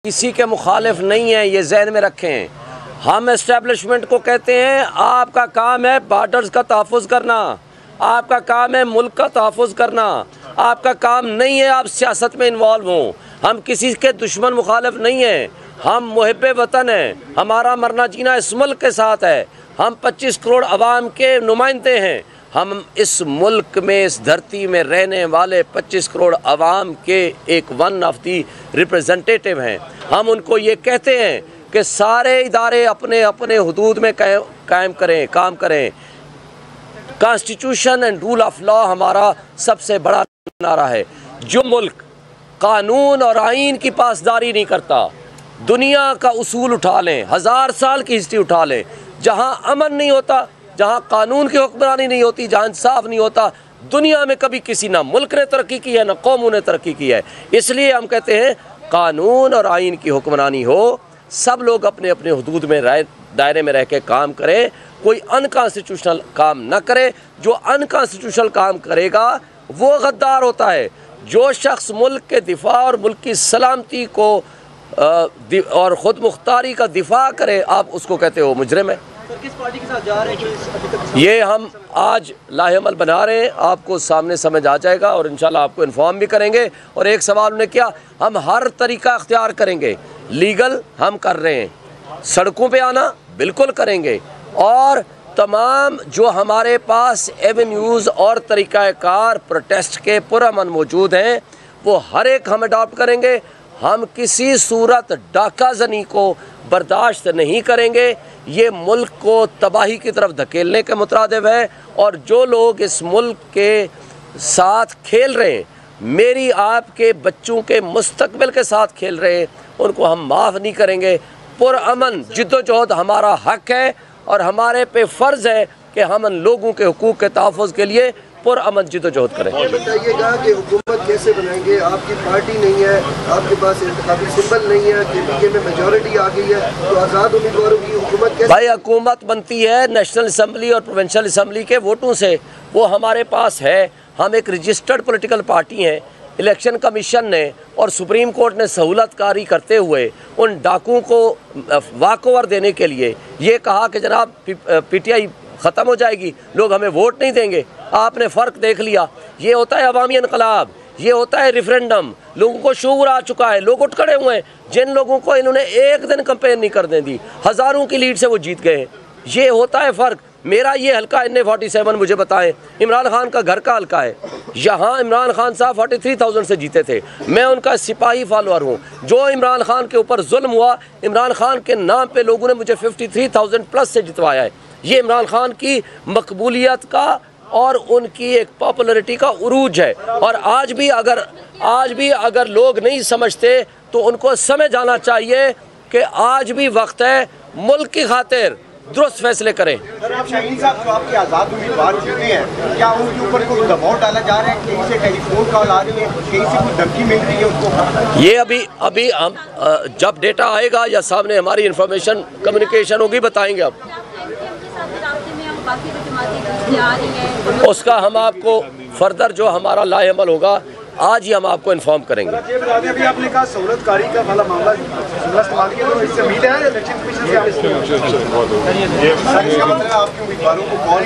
किसी के मुखालिफ नहीं है, ये जहन में रखें। हम एस्टेब्लिशमेंट को कहते हैं आपका काम है बॉर्डर्स का तहफ़्फ़ुज़ करना, आपका काम है मुल्क का तहफ़्फ़ुज़ करना, आपका काम नहीं है आप सियासत में इन्वॉल्व हों। हम किसी के दुश्मन मुखालिफ नहीं हैं, हम मुहिब्बे वतन हैं, हमारा मरना जीना इस मुल्क के साथ है। हम 25 करोड़ अवाम के नुमाइंदे हैं। हम इस मुल्क में, इस धरती में रहने वाले 25 करोड़ अवाम के एक वन ऑफ दी रिप्रेजेंटेटिव हैं। हम उनको ये कहते हैं कि सारे इदारे अपने अपने हुदूद में कायम करें, काम करें। Constitution and rule of law हमारा सबसे बड़ा नारा है। जो मुल्क कानून और आइन की पासदारी नहीं करता, दुनिया का उसूल उठा लें, 1000 साल की हिस्ट्री उठा लें, जहाँ अमन नहीं होता, जहाँ कानून की हुक्मरानी नहीं होती, जहाँ इंसाफ नहीं होता, दुनिया में कभी किसी ना मुल्क ने तरक्की की है ना कौमों ने तरक्की की है। इसलिए हम कहते हैं कानून और आइन की हुक्मरानी हो, सब लोग अपने अपने हुदूद में दायरे में रह के काम करें, कोई अनकॉन्स्टिट्यूशनल काम ना करे। जो अनकॉन्स्टिट्यूशनल काम करेगा वो गद्दार होता है। जो शख्स मुल्क के दिफा और मुल्क की सलामती को और ख़ुद मुख्तारी का दिफा करे, आप उसको कहते हो मुजरिम है। किस पार्टी के साथ जा रहे हैं? ये हम आज लाहेअमल बना रहे हैं, आपको सामने समझ आ जाएगा और इंशाल्लाह आपको इन्फॉर्म भी करेंगे। और एक सवाल उन्होंने किया, हम हर तरीका अख्तियार करेंगे, लीगल हम कर रहे हैं, सड़कों पे आना बिल्कुल करेंगे, और तमाम जो हमारे पास एवेन्यूज़ और तरीक़ाकार प्रोटेस्ट के पुरअमन मौजूद हैं वो हर एक हम अडॉप्ट करेंगे। हम किसी सूरत डाका ज़नी को बर्दाश्त नहीं करेंगे। ये मुल्क को तबाही की तरफ धकेलने के मुतरादिफ है, और जो लोग इस मुल्क के साथ खेल रहे हैं, मेरी आपके बच्चों के मुस्तकबिल के साथ खेल रहे हैं, उनको हम माफ़ नहीं करेंगे। पुरअमन जिद्दोजहद हमारा हक़ है और हमारे पे फ़र्ज़ है कि हम उन लोगों के हुकूक़ के तहफ़्फ़ुज़ के लिए पुरअमन जिद्दोजहद करें। बताइएगा कि हुकूमत कैसे बनाएंगे? आपकी पार्टी नहीं है, आपके पास इंतखाबी सिंबल नहीं है, KPK में मेजॉरिटी आ गई है, तो आज़ाद उम्मीदवारों की हुकूमत कैसे? भाई हुकूमत बनती है नेशनल असम्बली और प्रोविंशियल असम्बली के वोटों से, वो हमारे पास है। हम एक रजिस्टर्ड पॉलिटिकल पार्टी हैं। इलेक्शन कमीशन ने और सुप्रीम कोर्ट ने सहूलतकारी करते हुए उन डाकुओं को वाकओवर देने के लिए ये कहा कि जनाब PTI ख़त्म हो जाएगी, लोग हमें वोट नहीं देंगे। आपने फ़र्क देख लिया। ये होता है अवामी इनकलाब, ये होता है रेफरेंडम। लोगों को शऊर आ चुका है, लोग उठ खड़े हुए हैं। जिन लोगों को इन्होंने एक दिन कंपेन नहीं करने दी, हज़ारों की लीड से वो जीत गए। ये होता है फ़र्क। मेरा ये हल्का NA47 मुझे बताएं, इमरान खान का घर का हल्का है। यहाँ इमरान खान साहब 43,000 से जीते थे। मैं उनका सिपाही फॉलोअर हूँ। जो इमरान खान के ऊपर जुल्म हुआ, इमरान खान के नाम पे लोगों ने मुझे 53,000 प्लस से जितवाया है। ये इमरान खान की मकबूलियत का और उनकी एक पॉपुलरिटी का उरूज है। और आज भी अगर लोग नहीं समझते तो उनको समझ आना चाहिए कि आज भी वक्त है मुल्क की खातिर दुरुस्त फैसले करें। सर, आप शाहीन साहब जो आपके आज़ाद उम्मीदवार जीते हैं, क्या उनके ऊपर कोई दबाव डाला जा रहा है? कहीं से टेलीफोन कॉल आ रही है, कहीं से कोई धमकी मिल रही है उनको? ये अभी हम जब डेटा आएगा या सामने हमारी इंफॉर्मेशन कम्युनिकेशन होगी बताएंगे। आप उसका हम आपको फर्दर जो हमारा लाहेअमल होगा आज ही हम आपको इन्फॉर्म करेंगे। अभी आपने कहा सहूलतकारी का वाला मामला इस्तेमाल किया, तो इससे उम्मीद है इलेक्शन कमीशन से आपके उम्मीदवारों को कॉल